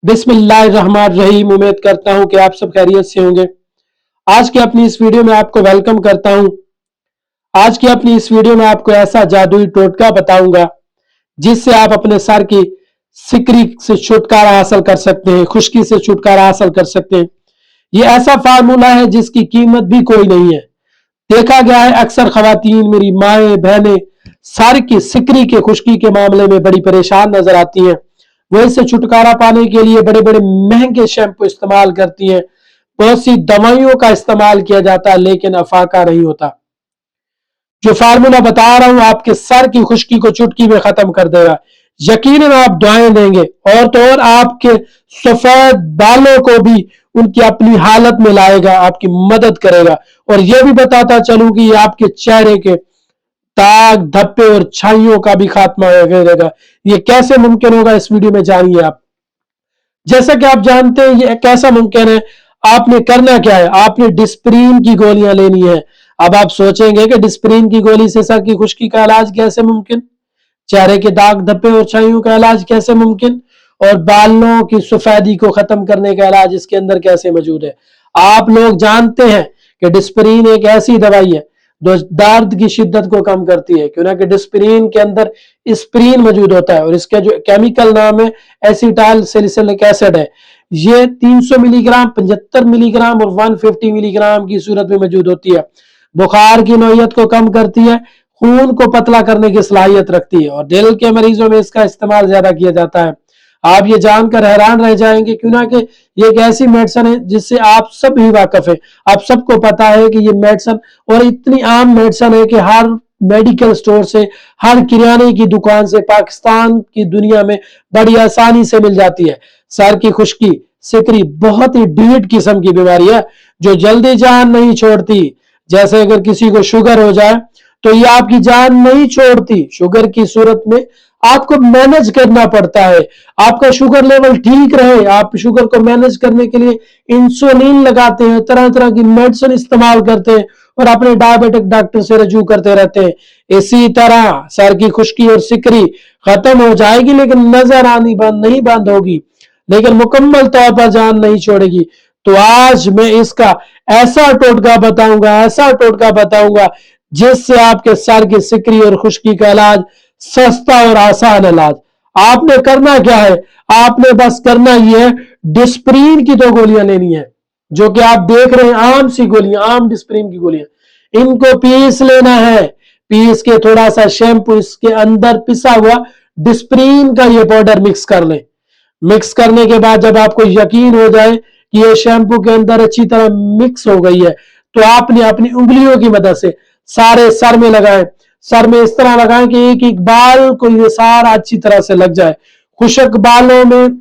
बिस्मिल्लाहिर्रहमानिर्रहीम। उम्मीद करता हूं कि आप सब खैरियत से होंगे। आज की अपनी इस वीडियो में आपको वेलकम करता हूं। आज की अपनी इस वीडियो में आपको ऐसा जादुई टोटका बताऊंगा जिससे आप अपने सर की सिकरी से छुटकारा हासिल कर सकते हैं, खुश्की से छुटकारा हासिल कर सकते हैं। ये ऐसा फार्मूला है जिसकी कीमत भी कोई नहीं है। देखा गया है अक्सर खवातीन, मेरी माएँ बहनें सर की सिकरी के खुश्की के मामले में बड़ी परेशान नजर आती हैं। वो इससे छुटकारा पाने के लिए बड़े बड़े महंगे शैम्पू इस्तेमाल करती हैं, बहुत सी दवाइयों का इस्तेमाल किया जाता है, लेकिन अफाका नहीं होता। जो फार्मूला बता रहा हूं आपके सर की खुश्की को चुटकी में खत्म कर देगा। यकीनन आप दुआएं देंगे और तो और आपके सफेद बालों को भी उनकी अपनी हालत में लाएगा, आपकी मदद करेगा। और यह भी बताता चलूं कि ये आपके चेहरे के दाग धब्बे और छाइयों का भी खात्मा करेगा। ये कैसे मुमकिन होगा, इस वीडियो में जानिए आप। जैसा कि आप जानते हैं ये कैसा मुमकिन है। आपने करना क्या है, आपने डिस्प्रीन की गोलियां लेनी है। अब आप सोचेंगे कि डिस्प्रीन की गोली से सर की खुश्की का इलाज कैसे मुमकिन, चेहरे के दाग धब्बे और छाइयों का इलाज कैसे मुमकिन, और बालों की सफेदी को खत्म करने का इलाज इसके अंदर कैसे मौजूद है। आप लोग जानते हैं कि डिस्प्रीन एक ऐसी दवाई है जो दर्द की शिद्दत को कम करती है, क्यों ना कि डिस्प्रीन के अंदर स्प्रीन मौजूद होता है और इसका जो केमिकल नाम है एसिटाइल सैलिसिलिक एसिड है। ये 300 मिलीग्राम, 75 मिलीग्राम और 150 मिलीग्राम की सूरत में मौजूद होती है। बुखार की नौयत को कम करती है, खून को पतला करने की सलाहियत रखती है और दिल के मरीजों में इसका इस्तेमाल ज्यादा किया जाता है। आप ये जानकर हैरान रह जाएंगे, क्यों ना कि ये एक ऐसी मेडिसिन है जिससे आप सब ही वाकिफ है। आप सबको पता है कि ये मेडिसिन और इतनी आम मेडिसिन है कि हर मेडिकल स्टोर से, हर किराने की दुकान से पाकिस्तान की दुनिया में बड़ी आसानी से मिल जाती है। सर की खुश्की सिकरी बहुत ही ढीठ किस्म की बीमारी है जो जल्दी जान नहीं छोड़ती। जैसे अगर किसी को शुगर हो जाए तो ये आपकी जान नहीं छोड़ती। शुगर की सूरत में आपको मैनेज करना पड़ता है। आपका शुगर लेवल ठीक रहे, आप शुगर को मैनेज करने के लिए इंसुलिन लगाते हैं, तरह तरह की मेडिसिन इस्तेमाल करते हैं और अपने डायबिटिक डॉक्टर से रजू करते रहते हैं। इसी तरह सर की खुश्की और सिकरी खत्म हो जाएगी, लेकिन नजर आनी नहीं बंद होगी, लेकिन मुकम्मल तौर पर जान नहीं छोड़ेगी। तो आज मैं इसका ऐसा टोटका बताऊंगा जिससे आपके सर की सिकरी और खुश्की का इलाज सस्ता और आसान इलाज। आपने करना क्या है, आपने बस करना ये है, डिस्प्रीन की 2 गोलियां लेनी है जो कि आप देख रहे हैं, आम सी गोलियां, आम डिस्प्रीन की गोलियां। इनको पीस लेना है, पीस के थोड़ा सा शैम्पू इसके अंदर पिसा हुआ डिस्प्रीन का ये पाउडर मिक्स कर लें। मिक्स करने के बाद जब आपको यकीन हो जाए कि ये शैम्पू के अंदर अच्छी तरह मिक्स हो गई है, तो आपने अपनी उंगलियों की मदद से सारे सर में लगाएं। सर में इस तरह लगाएं कि एक एक बाल को ये सारा अच्छी तरह से लग जाए। खुश्क बालों में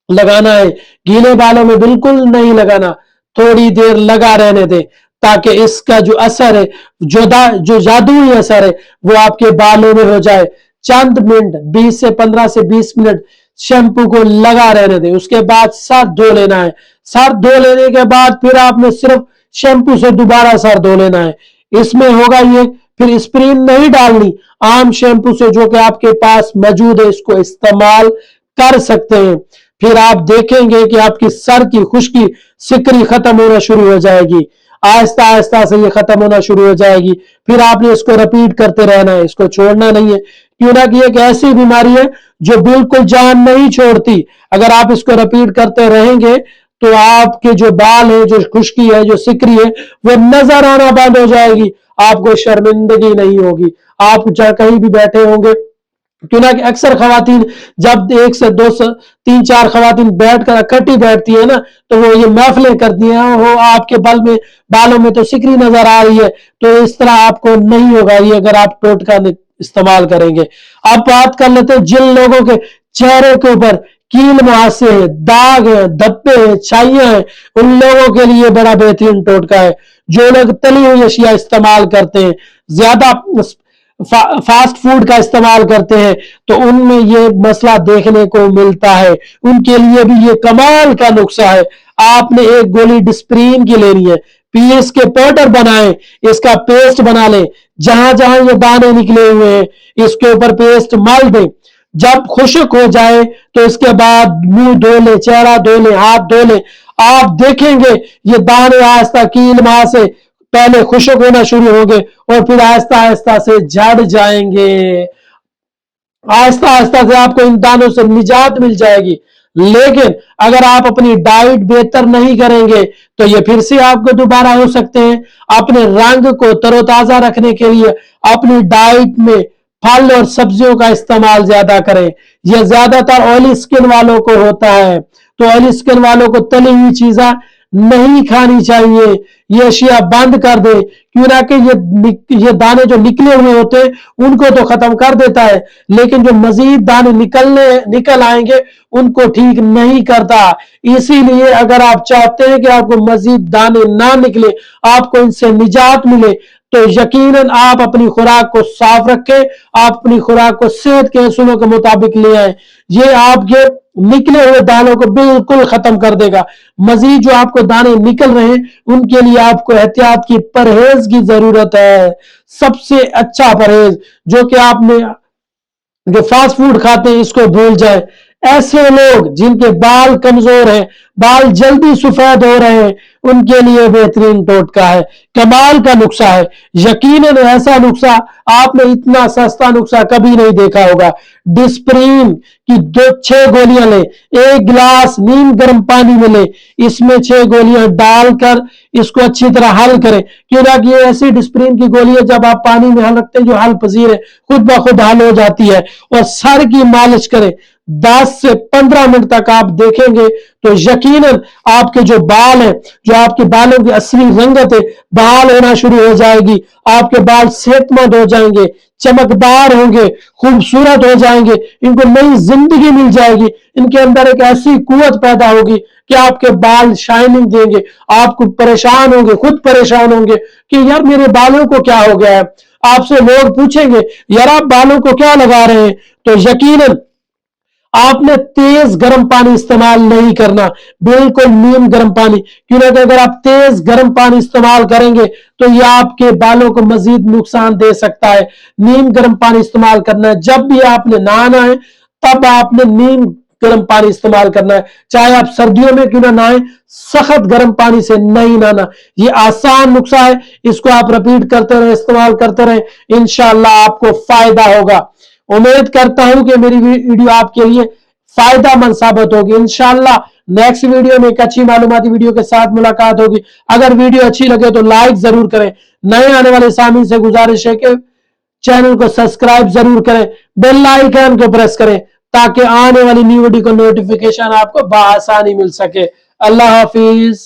लगाना है, गीले बालों में बिल्कुल नहीं लगाना। थोड़ी देर लगा रहने दें ताकि इसका जो असर है, जो जादुई असर है, वो आपके बालों में हो जाए। चंद मिनट, 20 से 15 से 20 मिनट शैम्पू को लगा रहने दें। उसके बाद सर धो लेना है। सर धो लेने के बाद फिर आपने सिर्फ शैम्पू से दोबारा सर धो लेना है। इसमें होगा ये, फिर स्प्रीन नहीं डालनी, आम शैम्पू से जो कि आपके पास मौजूद है इसको इस्तेमाल कर सकते हैं। फिर आप देखेंगे कि आपकी सर की खुश्की सिकरी खत्म होना शुरू हो जाएगी। आहिस्ता आहिस्ता से ये खत्म होना शुरू हो जाएगी। फिर आपने इसको रिपीट करते रहना है, इसको छोड़ना नहीं है, क्यों ना कि एक ऐसी बीमारी है जो बिल्कुल जान नहीं छोड़ती। अगर आप इसको रिपीट करते रहेंगे तो आपके जो बाल है, जो खुश्की है, जो सिकरी है, वो नजर आना बंद हो जाएगी। आपको शर्मिंदगी नहीं होगी। आप चाहे कहीं भी बैठे होंगे, क्यों ना कि अक्सर खवातीन जब 1 से 2 से 3 4 खवातीन बैठकर इकट्ठी बैठती है ना, तो वो ये महफिलें करती हैं, वो आपके बालों में तो सिकरी नजर आ रही है। तो इस तरह आपको नहीं होगा ये अगर आप टोटका इस्तेमाल करेंगे। अब बात कर लेते हैं जिन लोगों के चेहरे के ऊपर कील मुहासे हैं, दाग है, धब्बे हैं, छाइयां हैं, उन लोगों के लिए बड़ा बेहतरीन टोटका है। जो लोग तली हुई अशिया इस्तेमाल करते हैं, ज्यादा फास्ट फूड का इस्तेमाल करते हैं, तो उनमें ये मसला देखने को मिलता है। उनके लिए भी ये कमाल का नुस्खा है। आपने एक गोली डिस्प्रीन की लेनी है, पीस के पाउडर बनाएं, इसका पेस्ट बना लें। जहां जहां ये दाने निकले हुए हैं इसके ऊपर पेस्ट मल दें। जब खुश्क हो जाए तो इसके बाद मुंह धो ले, चेहरा धो ले, हाथ धो ले, आप देखेंगे ये दाने आहिस्ता कील मां से पहले खुश्क होना शुरू होंगे और फिर आहिस्ता आहिस्ता से झड़ जाएंगे। आहिस्ता आहिस्ता से आपको इन दानों से निजात मिल जाएगी। लेकिन अगर आप अपनी डाइट बेहतर नहीं करेंगे तो ये फिर से आपको दोबारा हो सकते हैं। अपने रंग को तरोताजा रखने के लिए अपनी डाइट में फल और सब्जियों का इस्तेमाल ज्यादा करें। यह ज्यादातर ऑयली स्किन वालों को होता है, तो ऑयली स्किन वालों को तली हुई चीजें नहीं खानी चाहिए। ये अशिया बंद कर दे, क्यों ना कि ये दाने जो निकले हुए होते हैं उनको तो खत्म कर देता है, लेकिन जो मजीद दाने निकल आएंगे उनको ठीक नहीं करता। इसीलिए अगर आप चाहते हैं कि आपको मजीद दाने ना निकले, आपको इनसे निजात मिले, तो यकीनन आप अपनी खुराक को साफ रखें, आप अपनी खुराक को सेहत के असूलों के मुताबिक ले आए। ये आपके निकले हुए दानों को बिल्कुल खत्म कर देगा। मजीद जो आपको दाने निकल रहे हैं उनके लिए आपको एहतियात की, परहेज की जरूरत है। सबसे अच्छा परहेज जो कि आपने जो फास्ट फूड खाते हैं इसको भूल जाए। ऐसे लोग जिनके बाल कमजोर हैं, बाल जल्दी सफेद हो रहे हैं, उनके लिए बेहतरीन टोटका है, कमाल का नुस्खा है। यकीनन ऐसा नुस्खा आपने इतना सस्ता नुस्खा कभी नहीं देखा होगा। डिस्प्रीन की 6 गोलियां ले, 1 गिलास नीम गर्म पानी में ले, इसमें 6 गोलियां डालकर इसको अच्छी तरह हल करें। क्योंकि ये ऐसी डिस्प्रीन की गोलियां जब आप पानी में हल रखते हैं जो हल पजीर है, खुद ब खुद हल हो जाती है। और सर की मालिश करें 10 से 15 मिनट तक, आप देखेंगे तो यकीनन आपके जो बाल हैं, जो आपके बालों की असली रंगत है, बहाल होना शुरू हो जाएगी। आपके बाल सेहतमंद हो जाएंगे, चमकदार होंगे, खूबसूरत हो जाएंगे, इनको नई जिंदगी मिल जाएगी। इनके अंदर एक ऐसी कुव्वत पैदा होगी कि आपके बाल शाइनिंग देंगे। आपको परेशान होंगे, खुद परेशान होंगे कि यार मेरे बालों को क्या हो गया है। आपसे लोग पूछेंगे यार आप बालों को क्या लगा रहे हैं, तो यकीनन आपने तेज गर्म पानी इस्तेमाल नहीं करना, बिल्कुल नीम गर्म पानी। क्योंकि अगर आप तेज गर्म पानी इस्तेमाल करेंगे तो यह आपके बालों को मजीद नुकसान दे सकता है। नीम गर्म पानी इस्तेमाल करना है। जब भी आपने नहाना है तब आपने नीम गर्म पानी इस्तेमाल करना है, चाहे आप सर्दियों में क्यों ना नहाएं, सख्त गर्म पानी से नहीं नहाना। ये आसान नुस्खा है, इसको आप रिपीट करते रहे, इस्तेमाल करते रहे, इंशाअल्लाह आपको फायदा होगा। उम्मीद करता हूं कि मेरी वीडियो आपके लिए फायदा मंद साबित होगी। इंशाअल्लाह नेक्स्ट वीडियो में एक अच्छी मालूमाती वीडियो के साथ मुलाकात होगी। अगर वीडियो अच्छी लगे तो लाइक जरूर करें। नए आने वाले सामीन से गुजारिश है कि चैनल को सब्सक्राइब जरूर करें, बेल आइकन को प्रेस करें ताकि आने वाली न्यू वीडियो को नोटिफिकेशन आपको बआसानी मिल सके। अल्लाह हाफिज।